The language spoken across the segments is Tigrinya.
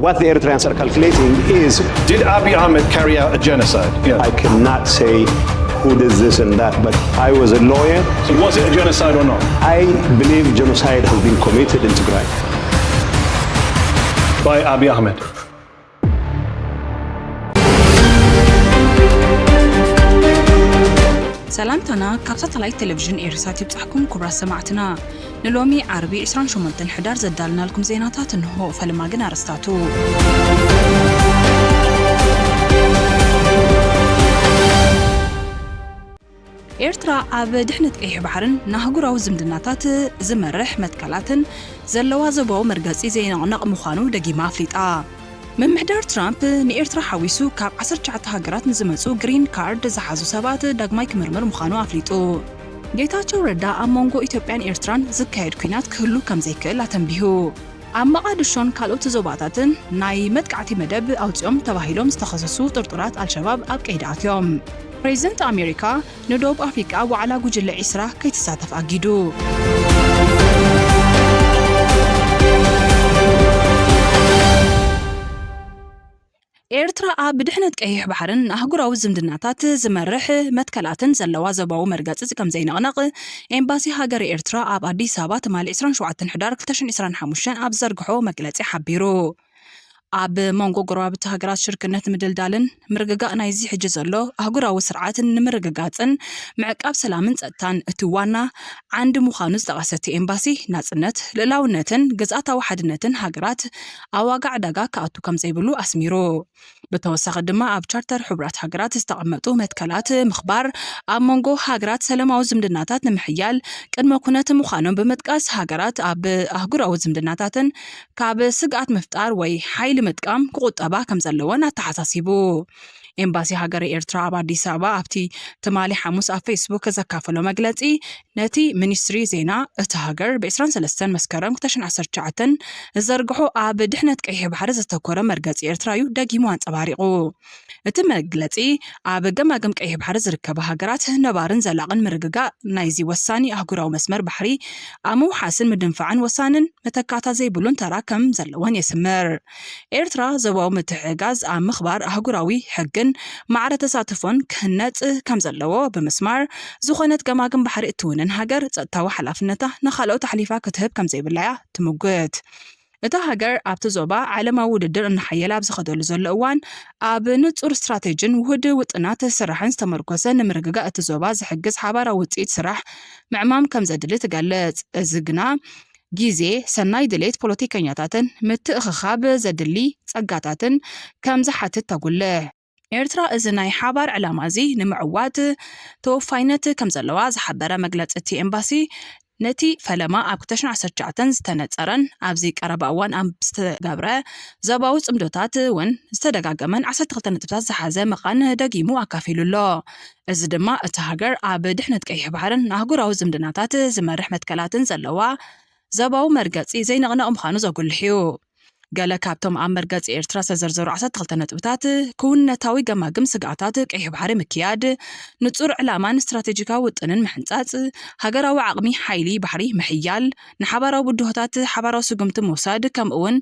What the Eritreans are calculating is, did Abiy Ahmed carry out a genocide? I cannot say who did this and that, but I was a lawyer. So was it a genocide or not? I believe genocide has been committed in Tigray. By Abiy Ahmed. سلامتنا ካብ ሳተላይት ቴሌቪዥን ኤርሳት ይብጻሕኩም ክብራት ሰማዕትና ንሎሚ ዓርቢ 28 ሕዳር ዘዳልናልኩም ዜናታት እንሆ ፈለማ ግን አርስታቱ ኤርትራ ኣብ ድሕነት ቀይሕ ባሕርን ናህጉራዊ ዝምድናታት ዝመርሕ መትከላትን ዘለዋ ዘባው መርገጺ ዘይናቕነቕ ምዃኑ ደጊማ ኣፍሊጣ ምምሕዳር ትራምፕ ንኤርትራ ሓዊሱ ካብ 19 ሃገራት ንዝመጹ ግሪን ካርድ ዝሓዙ ሰባት ዳግማይ ክምርምር ምዃኑ ኣፍሊጡ ጌታቸው ረዳ ኣብ መንጎ ኢትዮጵያን ኤርትራን ዝካየድ ኩናት ክህሉ ከም ዘይክእል ኣተንቢሁ ኣብ መቃድሾን ካልኦት ዞባታትን ናይ መጥቃዕቲ መደብ ኣውፅኦም ተባሂሎም ዝተኸሰሱ ጥርጡራት አልሸባብ ኣብ ቀይዲ ኣትዮም ፕሬዚደንት ኣሜሪካ ንደቡብ ኣፍሪቃ ዋዕላ ጉጅለ 20 ከይተሳተፍ ኣጊዱ ኤርትራ ኣብ ድሕነት ቀይሕ ባሕርን ኣህጉራዊ ዝምድናታት ዝመርሕ መትከላትን ዘለዋ ዘባው መርገጺ ከም ዘይነቕነቕ ኤምባሲ ሃገር ኤርትራ ኣብ ኣዲስ ኣበባ ተማሊ 27 ሕዳር 2025 ኣብ ዘርግሖ መግለጺ ሓቢሩ ኣብ መንጎ ጎረባብቲ ሃገራት ሽርክነት ምድልዳልን ምርግጋእ ናይዚ ሕጂ ዘሎ ኣህጉራዊ ስርዓትን ንምርግጋጽን ምዕቃብ ሰላምን ጸጥታን እቲ ዋና ዓንዲ ምዃኑ ዝጠቐሰት ኤምባሲ ናጽነት ልዕላውነትን ግዝኣታዊ ሓድነትን ሃገራት ኣብ ዋጋ ዕዳጋ ከኣቱ ከም ዘይብሉ ኣስሚሩ ብተወሳኺ ድማ ኣብ ቻርተር ሕብራት ሃገራት ዝተቐመጡ መትከላት ምኽባር ኣብ መንጎ ሃገራት ሰላማዊ ዝምድናታት ንምሕያል ቅድመ ኩነት ምዃኖም ብምጥቃስ ሃገራት ኣብ ኣህጉራዊ ዝምድናታትን ካብ ስግኣት ምፍጣር ወይ ሓይሊ ምጥቃም ክቁጠባ ከም ዘለወን ኣተሓሳሲቡ ኤምባሲ ሃገር ኤርትራ ኣብ ኣዲስ ኣበባ ኣብቲ ተማሊ ሐሙስ ኣብ ፌስቡክ ዘካፈሎ መግለጺ ነቲ ሚኒስትሪ ዜና እቲ ሃገር ብ23 መስከረም 2019 ዘርግሖ ኣብ ድሕነት ቀይሕ ባሕሪ ዝተኮረ መርገጺ ኤርትራ እዩ ደጊሙ አንጸባሪቑ እቲ መግለጺ ኣብ ገማገም ቀይሕ ባሕሪ ዝርከባ ሃገራት ነባርን ዘላቕን ምርግጋእ ናይዚ ወሳኒ ኣህጉራዊ መስመር ባሕሪ ኣብ ምውሓስን ምድንፋዕን ወሳንን መተካታ ዘይብሉን ተራ ከም ዘለወን የስምር ኤርትራ ዘባው ምትሕጋዝ ኣብ ምኽባር ኣህጉራዊ ሕግን ማዕረ ተሳትፎን ክህነጽ ከም ዘለዎ ብምስማር ዝኾነት ገማግም ባሕሪ እትውንን ሃገር ጸጥታዊ ሓላፍነታ ንኻልኦት ተሕሊፋ ክትህብ ከም ዘይብላያ ትምግት እታ ሃገር ኣብቲ ዞባ ዓለማዊ ውድድር እናሓየላ ኣብ ዝኸደሉ ዘሎ እዋን ኣብ ንጹር ስትራቴጅን ውህድ ውጥናት ስራሕን ዝተመርኮሰ ንምርግጋእ እቲ ዞባ ዝሕግዝ ሓባራዊ ውጽኢት ስራሕ ምዕማም ከም ዘድሊ ትገልጽ እዚ ግና ጊዜ ሰናይ ድሌት ፖለቲከኛታትን ምትእኽኻብ ዘድሊ ጸጋታትን ከም ዝሓትት ተጉልህ ኤርትራ እዚ ናይ ሓባር ዕላማ እዚ ንምዕዋት ተወፋይነት ከም ዘለዋ ዝሓበረ መግለጺ እቲ ኤምባሲ ነቲ ፈለማ ኣብ 2019 ዝተነጸረን ኣብዚ ቀረባ እዋን ኣብ ዝተገብረ ዘባዊ ጽምዶታት እውን ዝተደጋገመን 12 ነጥብታት ዝሓዘ መቓን ደጊሙ ኣካፊሉሎ እዚ ድማ እቲ ሃገር ኣብ ድሕነት ቀይሕ ባሕርን ኣህጉራዊ ዝምድናታት ዝመርሕ መትከላትን ዘለዋ ዘባው መርገጺ ዘይነቕነቕ ምዃኑ ዘጉልሕዩ ገለ ካብቶም ኣብ መርገጺ ኤርትራ ዝተዘርዘሩ 12 ነጥብታት ክውንነታዊ ገማግም ስግኣታት ቀይሕ ባሕሪ ምክያድ ንጹር ዕላማን ስትራቴጂካዊ ውጥንን ምሕንጻጽ ሃገራዊ ዓቕሚ ሓይሊ ባሕሪ ምሕያል ንሓባራዊ ውድሆታት ሓባራዊ ስጉምቲ ምውሳድ ከምኡውን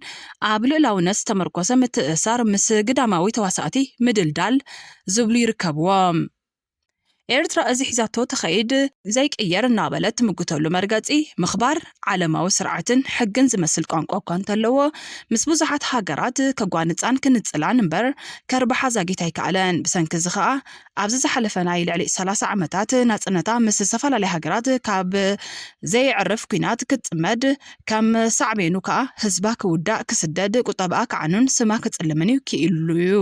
ኣብ ልዕላውነት ዝተመርኮሰ ምትእሳር ምስ ግዳማዊ ተዋሳእቲ ምድልዳል ዝብሉ ይርከብዎም ኤርትራ እዚ ሒዛቶ ተኸይድ ዘይቅየር እናበለት ትምግተሉ መርገጺ ምኽባር ዓለማዊ ስርዓትን ሕግን ዝመስል ቋንቋ እኳ እንተለዎ ምስ ብዙሓት ሃገራት ከጓንፃን ክንጽላን እምበር ከርባሓ ዛጊት ኣይከኣለን ብሰንኪ እዚ ኸኣ ኣብዚ ዝሓለፈ ናይ ልዕሊ 30 ዓመታት ናጽነታ ምስ ዝተፈላለዩ ሃገራት ካብ ዘይዕርፍ ኩናት ክትጽመድ ከም ሳዕቤኑ ከዓ ህዝባ ክውዳእ ክስደድ ቁጠባኣ ከዓኑን ስማ ክጽልምን ክኢሉ እዩ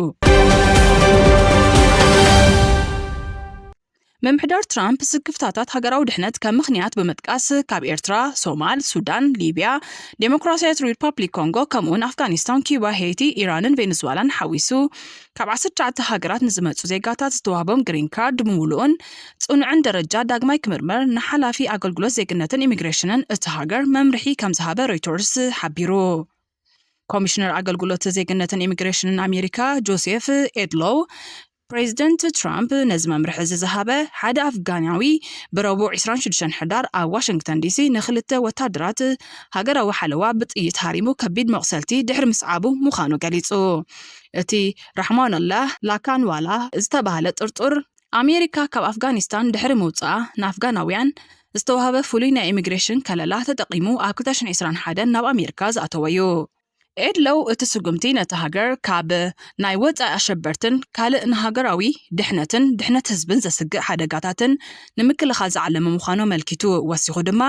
ምምሕዳር ትራምፕ ስክፍታታት ሃገራዊ ድሕነት ከም ምኽንያት ብምጥቃስ ካብ ኤርትራ፣ ሶማል፣ ሱዳን፣ ሊብያ፣ ዴሞክራሲያዊት ሪፐብሊክ ኮንጎ ከምኡውን ኣፍጋኒስታን፣ ኪዩባ፣ ሄይቲ፣ ኢራንን ቬነዙዌላን ሓዊሱ ካብ 19 ሃገራት ንዝመጹ ዜጋታት ዝተዋህቦም ግሪን ካርድ ብምሉእን ጽኑዕን ደረጃ ዳግማይ ክምርመር ንሓላፊ ኣገልግሎት ዜግነትን ኢሚግሬሽንን እቲ ሃገር መምርሒ ከም ዝሃበ ሮይተርስ ሓቢሩ ኮሚሽነር ኣገልግሎት ዜግነትን ኢሚግሬሽንን ኣሜሪካ ጆሴፍ ኤድሎው ፕሬዚደንት ትራምፕ ነዚ መምርሒ ዝሃበ ሓደ ኣፍጋናዊ ብረቡዕ 26 ሕዳር ኣብ ዋሽንግተን ዲሲ ንክልተ ወታደራት ሃገራዊ ሓለዋ ብጥይት ሃሪሙ ከቢድ መቕሰልቲ ድሕሪ ምስዓቡ ምዃኑ ገሊጹ። እቲ ራሕማኑላህ ላካንዋላ ዝተባህለ ጥርጡር ኣሜሪካ ካብ ኣፍጋኒስታን ድሕሪ ምውፃኣ ንኣፍጋናውያን ዝተዋህበ ፍሉይ ናይ ኢሚግሬሽን ከለላ ተጠቂሙ ኣብ 2021 ናብ ኣሜሪካ ዝኣተወዩ። ኤድለው እቲ ስጉምቲ ነቲ ሃገር ካብ ናይ ወፃኢ ኣሸበርትን ካልእ ንሃገራዊ ድሕነት ህዝብን ዘስግእ ሓደጋታትን ንምክልኻል ዝዓለመ ምዃኑ መልኪቱ ወሲኹ ድማ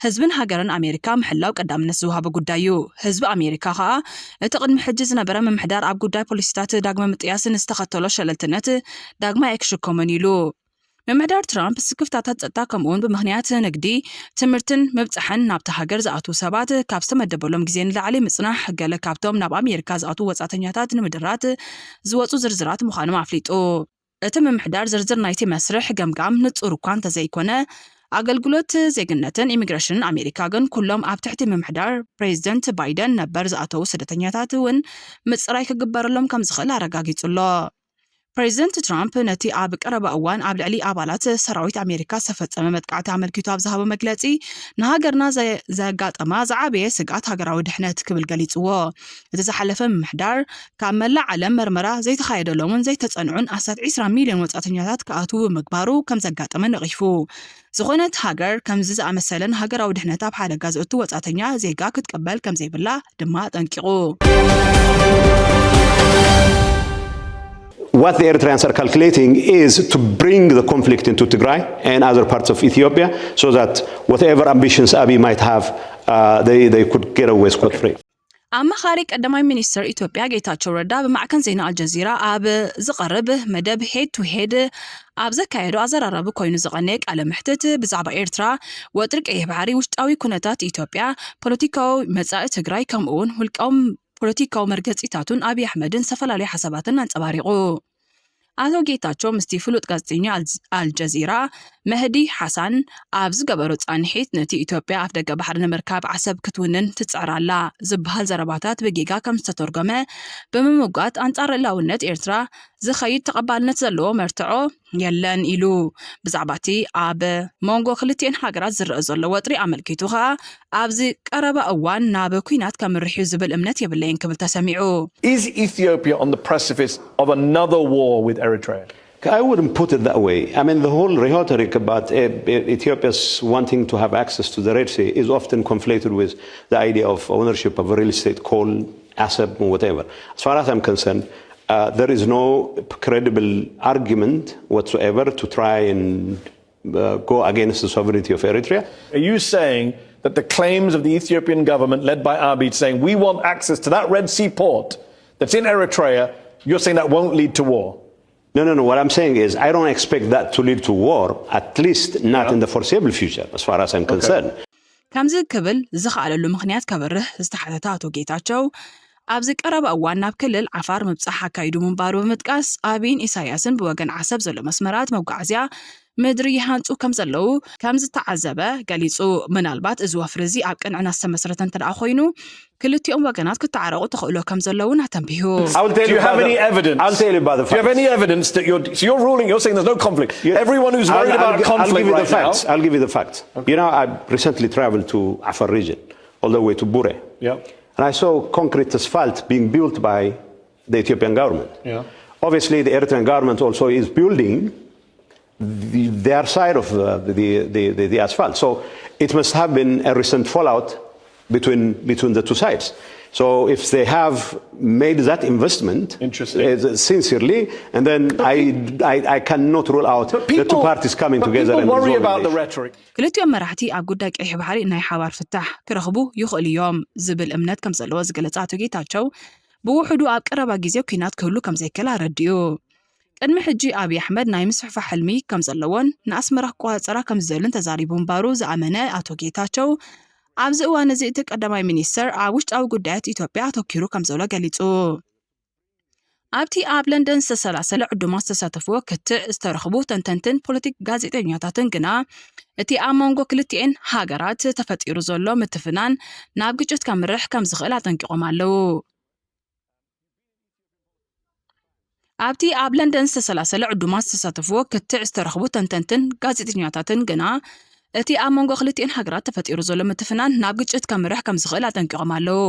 ህዝብን ሃገርን ኣሜሪካ ምሕላው ቀዳምነት ዝወሃበ ጉዳዩ ህዝቢ ኣሜሪካ ከዓ እቲ ቅድሚ ሕጂ ዝነበረ ምምሕዳር ኣብ ጉዳይ ፖሊሲታት ዳግመ ምጥያስን ዝተኸተሎ ሸለልትነት ዳግማ ኣይክሽከመን ኢሉ። ምምሕዳር ትራምፕ ስክፍታታት ጸጥታ ከምኡውን ብምኽንያት ንግዲ ትምህርትን ምብፅሕን ናብቲ ሃገር ዝኣትዉ ሰባት ካብ ዝተመደበሎም ግዜ ንላዕሊ ምጽናሕ ገለ ካብቶም ናብ ኣሜሪካ ዝኣትዉ ወጻእተኛታት ንምድራት ዝወፁ ዝርዝራት ምዃኖም ኣፍሊጡ። እቲ ምምሕዳር ዝርዝር ናይቲ መስርሕ ገምጋም ንጹር እኳ እንተዘይኮነ ኣገልግሎት ዜግነትን ኢሚግሬሽንን ኣሜሪካ ግን ኩሎም ኣብ ትሕቲ ምምሕዳር ፕሬዚደንት ባይደን ነበር ዝኣተዉ ስደተኛታት እውን ምጽራይ ክግበረሎም ከም ዝኽእል ኣረጋጊጹሎ። ፕሬዚደንት ትራምፕ ነቲ ኣብ ቀረባ እዋን ኣብ ልዕሊ ኣባላት ሰራዊት ኣሜሪካ ዝተፈጸመ መጥቃዕቲ ኣመልኪቱ ኣብ ዝሃበ መግለጺ ንሃገርና ዘጋጠማ ዝዓበየ ስጋት ሃገራዊ ድሕነት ክብል ገሊጽዎ። እቲ ዝሓለፈ ምምሕዳር ካብ መላእ ዓለም መርመራ ዘይተኻየደሎምን ዘይተጸንዑን ኣሳት 20 ሚልዮን ወጻእተኛታት ክኣትዉ ብምግባሩ ከም ዘጋጠመ ነቒፉ። ዝኾነት ሃገር ከምዚ ዝኣመሰለን ሃገራዊ ድሕነት ኣብ ሓደጋ ዝእቱ ወጻእተኛ ዜጋ ክትቀበል ከም ዘይብላ ድማ ጠንቂቑ። What the Eritreans are calculating is to bring the conflict into Tigray and other parts of Ethiopia so that whatever ambitions Abiy might have, they could get away scot-free. ኣማኻሪ ቀዳማይ ሚኒስትር ኢትዮጵያ ጌታቸው ረዳ ብማዕከን ዜና አልጀዚራ ኣብ ዝቐርብ መደብ ሄድ ቱ ሄድ ኣብ ዘካየዶ ኣዘራረቡ ኮይኑ ዝቐነየ ቃለ ምሕትት ብዛዕባ ኤርትራ ወጥሪ ቀይሕ ባሕሪ ውሽጣዊ ኩነታት ኢትዮጵያ ፖለቲካዊ መጻኢ ትግራይ ከምኡውን ውልቃዊ ፖለቲካዊ መርገፂታቱን አብይ ኣሕመድን ዝተፈላለዩ ሓሳባትን አንጸባሪቑ። አቶ ጌታቸው ምስቲ ፍሉጥ ጋዜጠኛ አልጀዚራ መህዲ ሓሳን ኣብ ዝገበሮ ጻንሒት ነቲ ኢትዮጵያ ኣፍ ደገ ባሕሪ ንምርካብ ዓሰብ ክትውንን ትጽዕራላ ዝበሃል ዘረባታት በጌጋ ከም ዝተተርጎመ ብምምጓት አንጻር ላውነት ኤርትራ ዝኸይድ ተቐባልነት ዘለዎ መርትዖ የለን ኢሉ ብዛዕባቲ ኣብ ሞንጎ ክልቲአን ሃገራት ዝረአ ዘሎ ወጥሪ ኣመልኪቱ ከዓ ኣብዚ ቀረባ እዋን ናብ ኩናት ከምርሕዩ ዝብል እምነት የብለይን ክብል ተሰሚዑ። Is Ethiopia on the precipice of another war with Eritrea? I wouldn't put it that way. I mean, the whole rhetoric about Ethiopia's wanting to have access to the Red Sea is often conflated with the idea of ownership of a real estate, coal, asset, or whatever. As far as I'm concerned, there is no credible argument whatsoever to try and go against the sovereignty of Eritrea. Are you saying that the claims of the Ethiopian government led by Abiy saying we want access to that Red Sea port that's in Eritrea, you're saying that won't lead to war? No. What I'm saying is I don't expect that to lead to war, at least not in the foreseeable future, as far as I'm concerned. ከምዚ ክብል ዝኽኣለሉ ምኽንያት ከበርህ ዝተሓተተ ኣቶ ጌታቸው ኣብዚ ቀረባ እዋን ናብ ክልል ዓፋር ምብጻሕ ኣካይዱ ምንባሩ ብምጥቃስ አብይን ኢሳያስን ብወገን ዓሰብ ዘሎ መስመራት መጓዓዝያ ምድሪ ይሃንጹ ከም ዘለው ከም ዝተዓዘበ ገሊጹ። ምናልባት እዚ ወፍሪ እዚ ኣብ ቅንዕና ዝተመስረተ እንተደኣ ኮይኑ ክልቲኦም ወገናት ክተዓረቑ ተኽእሎ ከም ዘለውን ኣተንቢሁ። Do you have any evidence? I'll tell you about the facts. Do you have any evidence that you're ruling, you're saying there's no conflict? Everyone who's worried about a conflict right now. I'll give you the facts. Okay. You know, I recently traveled to Afar region, all the way to Bure. Yeah. And I saw concrete asphalt being built by the Ethiopian government. Yeah. Obviously, the Eritrean government also is building their side of the asphalt. So it must have been a recent fallout between the two sides. So if they have made that investment sincerely, and then I cannot rule out the two parties coming together and worry about the rhetoric. ክልቲኦም መራሕቲ ኣብ ጉዳይ ቀይሕ ባሕሪ ናይ ሓባር ፍታሕ ክረኽቡ ይኽእሉ እዮም ዝብል እምነት ከም ዘለዎ ዝገለጸ ኣቶ ጌታቸው ብውሕዱ ኣብ ቀረባ ግዜ ኩናት ክህሉ ከም ዘይከላ ረዲኡ። ቅድሚ ሕጂ አብይ ኣሕመድ ናይ ምስፍሕፋሕ ሕልሚ ከም ዘለዎን ንኣስመራ ክቆፃፀራ ከም ዝደልን ተዛሪቡ ምንባሩ ዝኣመነ ኣቶ ጌታቸው ኣብዚ እዋን እዚ እቲ ቀዳማይ ሚኒስትር ኣብ ውሽጣዊ ጉዳያት ኢትዮጵያ ኣተኪሩ ከም ዘሎ ገሊጹ። ኣብቲ ኣብ ለንደን ዝተሰላሰለ ዕዱማት ዝተሳተፍዎ ክትዕ ዝተረኽቡ ተንተንትን ፖለቲክ ጋዜጠኛታትን ግና እቲ ኣብ መንጎ ክልቲአን ሃገራት ተፈጢሩ ዘሎ ምትፍናን ናብ ግጭት ከምርሕ ከም ዝኽእል ኣጠንቂቖም ኣለዉ። ኣብቲ ኣብ ለንደን ዝተሰላሰለ ዕዱማት ዝተሳተፍዎ ክትዕ ዝተረኽቡ ተንተንትን ጋዜጠኛታትን ግና እቲ ኣብ መንጎ ክልቲአን ሃገራት ተፈጢሩ ዘሎ ምትፍናን ናብ ግጭት ከምርሕ ከም ዝኽእል ኣጠንቂቖም ኣለዉ።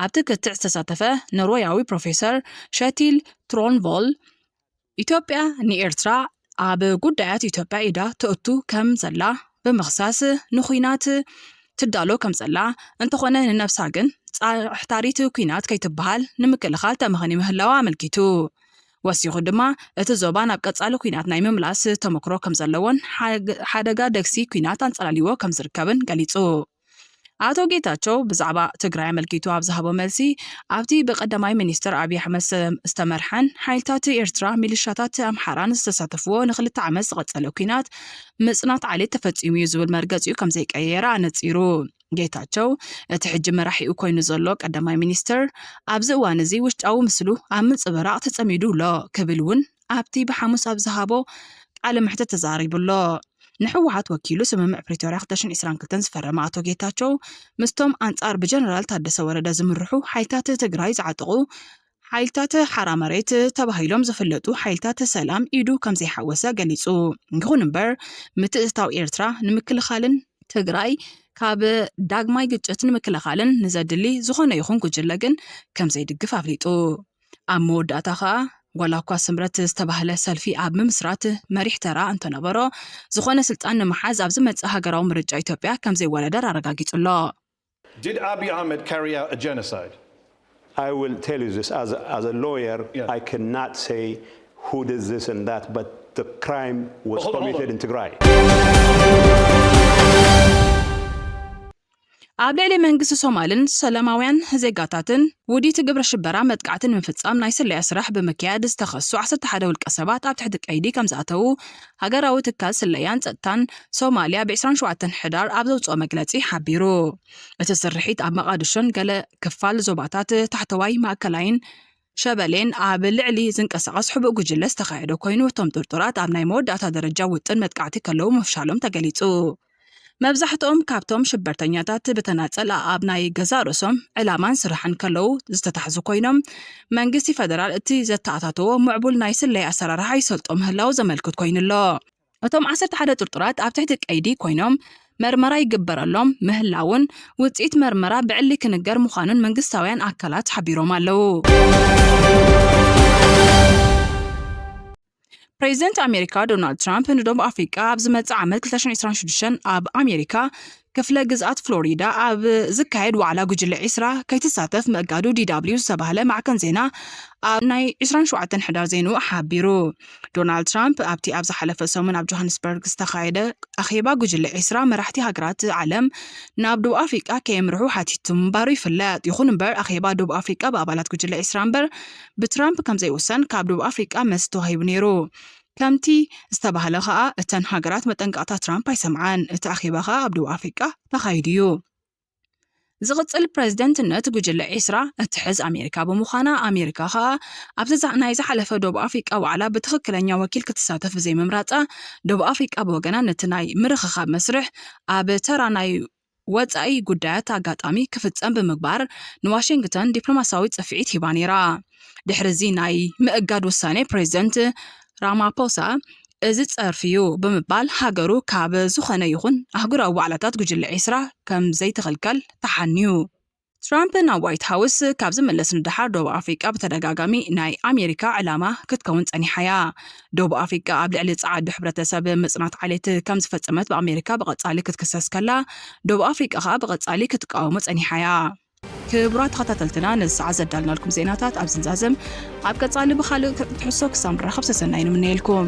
ኣብቲ ክትዕ ዝተሳተፈ ኖርዌያዊ ፕሮፌሰር ሸቲል ትሮንቮል ኢትዮጵያ ንኤርትራ ኣብ ጉዳያት ኢትዮጵያ ኢዳ ትእቱ ከም ዘላ ብምኽሳስ ንኹናት ትዳሎ ከም ዘላ እንተኾነ ንነፍሳ ግን ጻሕታሪት ኩናት ከይትበሃል ንምክልኻል ተመኽኒ ምህላዋ ኣመልኪቱ ወሲኹ ድማ እቲ ዞባ ናብ ቀጻሊ ኩናት ናይ ምምላስ ተመክሮ ከም ዘለዎን ሓደጋ ደግሲ ኩናት አንጸላሊዎ ከም ዝርከብን ገሊጹ። አቶ ጌታቸው ብዛዕባ ትግራይ ኣመልኪቱ ኣብ ዝሃቦ መልሲ ኣብቲ ብቀዳማይ ሚኒስትር ኣብይ ኣሕመድ ዝተመርሐን ሓይልታት ኤርትራ ሚሊሻታት ኣምሓራን ዝተሳተፍዎ ንክልተ ዓመት ዝቐጸለ ኩናት ምጽናት ዓሌት ተፈጺሙ እዩ ዝብል መርገጺኡ ከም ዘይቀየረ ኣነጺሩ። ጌታቸው እቲ ሕጂ መራሒኡ ኮይኑ ዘሎ ቀዳማይ ሚኒስትር ኣብዚ እዋን እዚ ውሽጣዊ ምስሉ ኣብ ምጽብራቕ ተጸሚዱ ኣሎ ክብል እውን ኣብቲ ብሓሙስ ኣብ ዝሃቦ ቃለ መሕትት ተዛሪቡሎ። ንሕወሓት ወኪሉ ስምምዕ ፕሪቶሪያ 2022 ዝፈረመ አቶ ጌታቸው ምስቶም አንጻር ብጀነራል ታደሰ ወረደ ዝምርሑ ሓይልታት ትግራይ ዝዓጥቑ ሓይልታት ሓራ መሬት ተባሂሎም ዝፍለጡ ሓይልታት ሰላም ኢዱ ከም ዘይሓወሰ ገሊጹ። ይኹን እምበር ምትእትታው ኤርትራ ንምክልኻልን ትግራይ ካብ ዳግማይ ግጭት ንምክልኻልን ንዘድሊ ዝኾነ ይኹን ጉጅለ ግን ከም ዘይድግፍ ኣፍሊጡ። ኣብ መወዳእታ ከዓ ዋላ እኳ ስምረት ዝተባህለ ሰልፊ ኣብ ምምስራት መሪሕ ተራ እንተነበሮ ዝኾነ ስልጣን ንምሓዝ ኣብ ዝመጽእ ሃገራዊ ምርጫ ኢትዮጵያ ከም ዘይወዳደር ኣረጋጊጹሎ። Did Abiy Ahmed carry out a genocide? I will tell you this as a lawyer. Yeah. I cannot say who did this and that, but the crime was committed in Tigray. ኣብ ልዕሊ መንግስቲ ሶማልን ሰላማውያን ዜጋታትን ውዲት ግብረ ሽበራ መጥቃዕትን ምፍጻም ናይ ስለያ ስራሕ ብምክያድ ዝተኸሱ 11 ውልቀ ሰባት ኣብ ትሕቲ ቀይዲ ከም ዝኣተዉ ሃገራዊ ትካል ስለያን ጸጥታን ሶማልያ ብ27 ሕዳር ኣብ ዘውፅኦ መግለጺ ሓቢሩ። እቲ ስርሒት ኣብ መቃድሾን ገለ ክፋል ዞባታት ታሕተዋይ ማእከላይን ሸበሌን ኣብ ልዕሊ ዝንቀሳቐስ ሕቡእ ጉጅለ ዝተኻየደ ኮይኑ እቶም ጥርጡራት ኣብ ናይ መወዳእታ ደረጃ ውጥን መጥቃዕቲ ከለዉ ምፍሻሎም ተገሊጹ። መብዛሕትኦም ካብቶም ሽበርተኛታት ብተናጸል ኣብ ናይ ገዛ ርእሶም ዕላማን ስራሕን ከለዉ ዝተታሕዙ ኮይኖም መንግስቲ ፌደራል እቲ ዘተኣታተዎ ምዕቡል ናይ ስለይ ኣሰራርሓ ይሰልጦ ምህላው ዘመልክት ኮይኑሎ። እቶም 11 ጥርጡራት ኣብ ትሕቲ ቀይዲ ኮይኖም መርመራ ይግበረሎም ምህላውን ውጽኢት መርመራ ብዕሊ ክንገር ምዃኑን መንግስታውያን ኣካላት ሓቢሮም ኣለዉ። ፕሬዚደንት ኣሜሪካ ዶናልድ ትራምፕ ንደቡብ ኣፍሪቃ ኣብ ዝመጽእ ዓመት 2026 ኣብ ኣሜሪካ ክፍለ ግዝኣት ፍሎሪዳ ኣብ ዝካየድ ዋዕላ ጉጅለ ዒስራ ከይትሳተፍ ምእጋዱ DW ዝተባህለ ማዕከን ዜና ኣብ ናይ 27 ሕዳር ዜንኡ ሓቢሩ። ዶናልድ ትራምፕ ኣብቲ ኣብ ዝሓለፈ ሰሙን ኣብ ጆሃንስበርግ ዝተኻየደ ኣኼባ ጉጅለ ዒስራ መራሕቲ ሃገራት ዓለም ናብ ደቡብ ኣፍሪቃ ከየምርሑ ሓቲቱ ምንባሩ ይፍለጥ። ይኹን እምበር ኣኼባ ደቡብ ኣፍሪቃ ብኣባላት ጉጅለ ዒስራ እምበር ብትራምፕ ከም ዘይውሰን ካብ ደቡብ ኣፍሪቃ መልሲ ተዋሂቡ ነይሩ። ከምቲ ዝተባህለ ከዓ እተን ሃገራት መጠንቀቕታ ትራምፕ ኣይሰምዓን። እቲ ኣኼባ ከዓ ኣብ ደቡብ ኣፍሪቃ ተኻይዱ እዩ። ዝቕጽል ፕሬዚደንትነት ጉጅለ ዒስራ እትሕዝ ኣሜሪካ ብምዃና ኣሜሪካ ከዓ ኣብቲ ናይ ዝሓለፈ ደቡብ ኣፍሪቃ ዋዕላ ብትኽክለኛ ወኪል ክትሳተፍ ዘይምምራፃ ደቡብ ኣፍሪቃ ብወገና ነቲ ናይ ምርኽኻብ መስርሕ ኣብ ተራ ናይ ወጻኢ ጉዳያት ኣጋጣሚ ክፍጸም ብምግባር ንዋሽንግተን ዲፕሎማሲያዊ ጽፍዒት ሂባ ነይራ። ድሕሪዚ ናይ ምእጋድ ውሳኔ ፕሬዚደንት ራማፖሳ እዚ ጸርፊዩ ብምባል ሃገሩ ካብ ዝኾነ ይኹን ኣህጉራዊ ዋዕላታት ጉጅለ ዒስራ ከም ዘይትኽልከል ተሓንዩ። ትራምፕ ናብ ዋይት ሃውስ ካብ ዝመለስ ንድሓር ደቡብ ኣፍሪቃ ብተደጋጋሚ ናይ ኣሜሪካ ዕላማ ክትከውን ጸኒሓያ። ደቡብ ኣፍሪቃ ኣብ ልዕሊ ጸዓዱ ሕብረተሰብ ምጽናት ዓሌት ከም ዝፈጸመት ብኣሜሪካ ብቐጻሊ ክትክሰስ ከላ ደቡብ ኣፍሪቃ ከዓ ብቐጻሊ ክትቃወሞ ጸኒሓያ። ክቡራት ተኸታተልትና ንሰዓት ዘዳልናልኩም ዜናታት ኣብ ዝንዛዘም ኣብ ቀጻሊ ብኻልእ ትሕሶ ክሳብ ንራኸብ ሰሰናይ ንምንየልኩም።